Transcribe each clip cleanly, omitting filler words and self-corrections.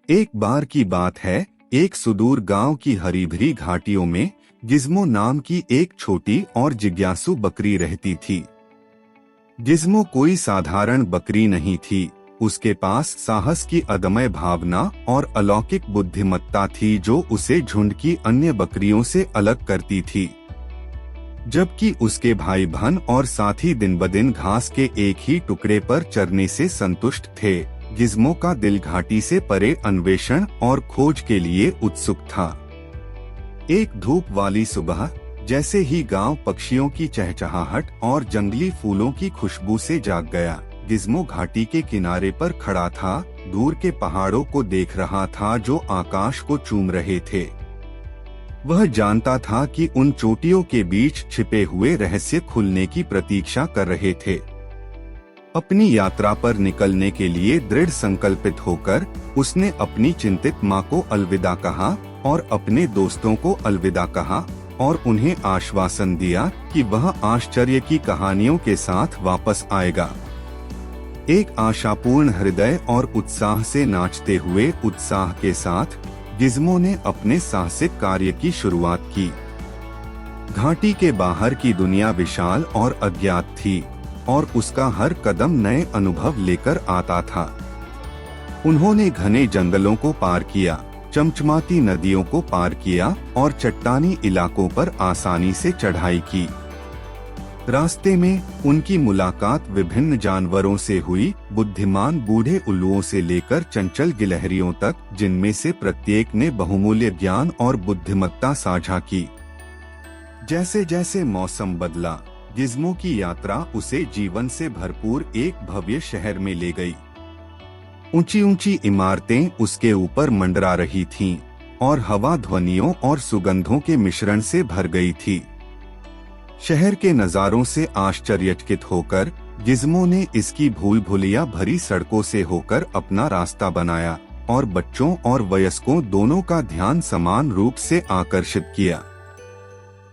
एक बार की बात है, एक सुदूर गांव की हरी भरी घाटियों में गिज़्मो नाम की एक छोटी और जिज्ञासु बकरी रहती थी। गिज़्मो कोई साधारण बकरी नहीं थी। उसके पास साहस की अदम्य भावना और अलौकिक बुद्धिमत्ता थी जो उसे झुंड की अन्य बकरियों से अलग करती थी। जबकि उसके भाई बहन और साथी दिन-ब-दिन घास के एक ही टुकड़े पर चरने से संतुष्ट थे, गिज़्मो का दिल घाटी से परे अन्वेषण और खोज के लिए उत्सुक था। एक धूप वाली सुबह, जैसे ही गांव पक्षियों की चहचहाहट और जंगली फूलों की खुशबू से जाग गया, गिज़्मो घाटी के किनारे पर खड़ा था, दूर के पहाड़ों को देख रहा था जो आकाश को चूम रहे थे। वह जानता था कि उन चोटियों के बीच छिपे हुए रहस्य खुलने की प्रतीक्षा कर रहे थे। अपनी यात्रा पर निकलने के लिए दृढ़ संकल्पित होकर उसने अपनी चिंतित माँ को अलविदा कहा और अपने दोस्तों को अलविदा कहा और उन्हें आश्वासन दिया कि वह आश्चर्य की कहानियों के साथ वापस आएगा। एक आशापूर्ण हृदय और उत्साह से नाचते हुए उत्साह के साथ गिज़्मो ने अपने साहसिक कार्य की शुरुआत की। घाटी के बाहर की दुनिया विशाल और अज्ञात थी और उसका हर कदम नए अनुभव लेकर आता था। उन्होंने घने जंगलों को पार किया, चमचमाती नदियों को पार किया और चट्टानी इलाकों पर आसानी से चढ़ाई की। रास्ते में उनकी मुलाकात विभिन्न जानवरों से हुई, बुद्धिमान बूढ़े उल्लुओं से लेकर चंचल गिलहरियों तक, जिनमें से प्रत्येक ने बहुमूल्य ज्ञान और बुद्धिमत्ता साझा की। जैसे जैसे मौसम बदला, गिज़्मो की यात्रा उसे जीवन से भरपूर एक भव्य शहर में ले गई। ऊंची ऊंची इमारतें उसके ऊपर मंडरा रही थीं और हवा ध्वनियों और सुगंधों के मिश्रण से भर गई थी। शहर के नजारों से आश्चर्यचकित होकर गिज़्मो ने इसकी भूल भुलैया भरी सड़कों से होकर अपना रास्ता बनाया और बच्चों और वयस्कों दोनों का ध्यान समान रूप से आकर्षित किया।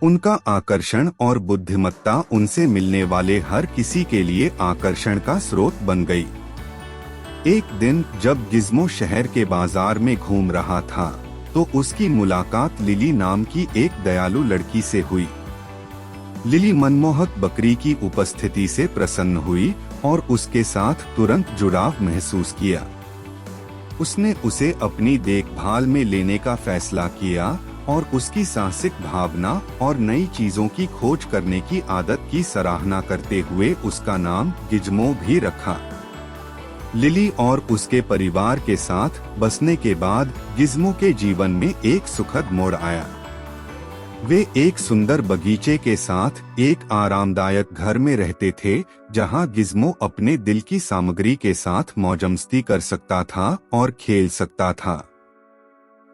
उनका आकर्षण और बुद्धिमत्ता उनसे मिलने वाले हर किसी के लिए आकर्षण का स्रोत बन गई। एक दिन जब गिज़्मो शहर के बाजार में घूम रहा था, तो उसकी मुलाकात लिली नाम की एक दयालु लड़की से हुई। लिली मनमोहक बकरी की उपस्थिति से प्रसन्न हुई और उसके साथ तुरंत जुड़ाव महसूस किया। उसने उसे अपनी देखभाल में लेने का फैसला किया और उसकी साहसिक भावना और नई चीजों की खोज करने की आदत की सराहना करते हुए उसका नाम गिज़्मो भी रखा। लिली और उसके परिवार के साथ बसने के बाद गिज़्मो के जीवन में एक सुखद मोड़ आया। वे एक सुंदर बगीचे के साथ एक आरामदायक घर में रहते थे, जहां गिज़्मो अपने दिल की सामग्री के साथ मौजमस्ती कर सकता था और खेल सकता था।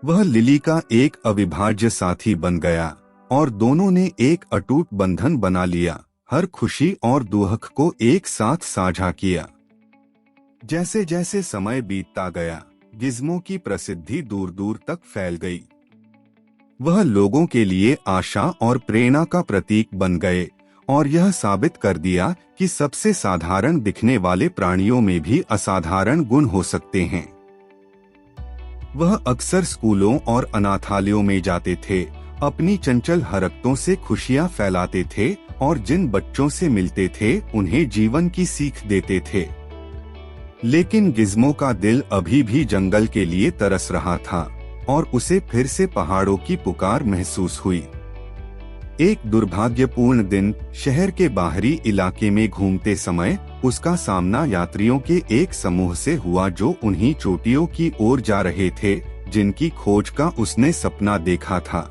वह लिली का एक अविभाज्य साथी बन गया और दोनों ने एक अटूट बंधन बना लिया, हर खुशी और दुख को एक साथ साझा किया। जैसे जैसे समय बीतता गया, गिज़्मो की प्रसिद्धि दूर दूर तक फैल गई। वह लोगों के लिए आशा और प्रेरणा का प्रतीक बन गए और यह साबित कर दिया कि सबसे साधारण दिखने वाले प्राणियों में भी असाधारण गुण हो सकते हैं। वह अक्सर स्कूलों और अनाथालयों में जाते थे, अपनी चंचल हरकतों से खुशियां फैलाते थे और जिन बच्चों से मिलते थे उन्हें जीवन की सीख देते थे। लेकिन गिज़्मो का दिल अभी भी जंगल के लिए तरस रहा था और उसे फिर से पहाड़ों की पुकार महसूस हुई। एक दुर्भाग्यपूर्ण दिन शहर के बाहरी इलाके में घूमते समय उसका सामना यात्रियों के एक समूह से हुआ जो उन्हीं चोटियों की ओर जा रहे थे जिनकी खोज का उसने सपना देखा था।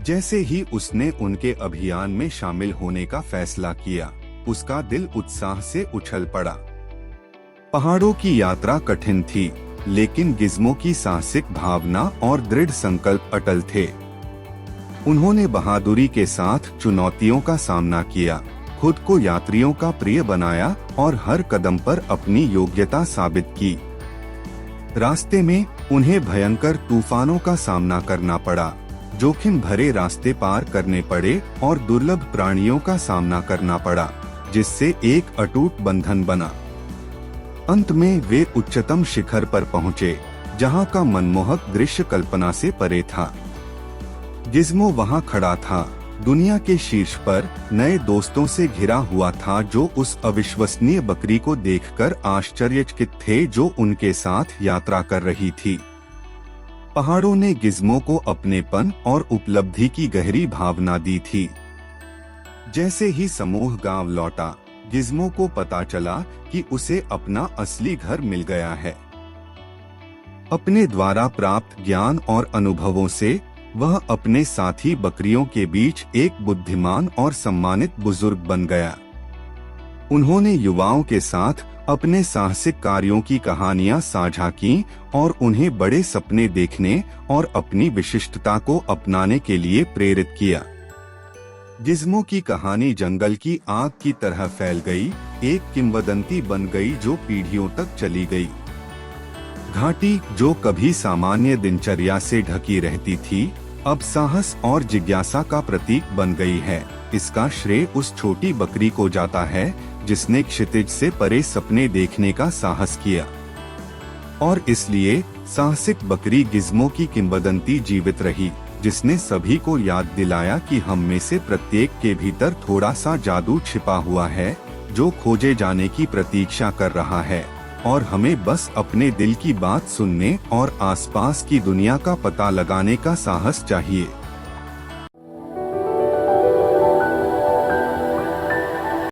जैसे ही उसने उनके अभियान में शामिल होने का फैसला किया, उसका दिल उत्साह से उछल पड़ा। पहाड़ों की यात्रा कठिन थी, लेकिन गिज़्मो की साहसिक भावना और दृढ़ संकल्प अटल थे। उन्होंने बहादुरी के साथ चुनौतियों का सामना किया, खुद को यात्रियों का प्रिय बनाया और हर कदम पर अपनी योग्यता साबित की। रास्ते में उन्हें भयंकर तूफानों का सामना करना पड़ा, जोखिम भरे रास्ते पार करने पड़े और दुर्लभ प्राणियों का सामना करना पड़ा, जिससे एक अटूट बंधन बना। अंत में वे उच्चतम शिखर पर पहुँचे, जहां का मनमोहक दृश्य कल्पना से परे था। गिज़्मो वहां खड़ा था, दुनिया के शीर्ष पर, नए दोस्तों से घिरा हुआ था जो उस अविश्वसनीय बकरी को देखकर आश्चर्यचकित थे जो उनके साथ यात्रा कर रही थी। पहाड़ों ने गिज़्मो को अपनेपन और उपलब्धि की गहरी भावना दी थी। जैसे ही समूह गांव लौटा, गिज़्मो को पता चला कि उसे अपना असली घर मिल गया है। अपने द्वारा प्राप्त ज्ञान और अनुभवों से वह अपने साथी बकरियों के बीच एक बुद्धिमान और सम्मानित बुजुर्ग बन गया। उन्होंने युवाओं के साथ अपने साहसिक कार्यों की कहानियां साझा की और उन्हें बड़े सपने देखने और अपनी विशिष्टता को अपनाने के लिए प्रेरित किया। गिज़्मो की कहानी जंगल की आग की तरह फैल गई, एक किंवदंती बन गई जो पीढ़ियों तक चली गई। घाटी जो कभी सामान्य दिनचर्या से ढकी रहती थी, अब साहस और जिज्ञासा का प्रतीक बन गई है। इसका श्रेय उस छोटी बकरी को जाता है जिसने क्षितिज से परे सपने देखने का साहस किया। और इसलिए साहसिक बकरी गिज़्मो की किंवदंती जीवित रही, जिसने सभी को याद दिलाया कि हम में से प्रत्येक के भीतर थोड़ा सा जादू छिपा हुआ है जो खोजे जाने की प्रतीक्षा कर रहा है, और हमें बस अपने दिल की बात सुनने और आसपास की दुनिया का पता लगाने का साहस चाहिए।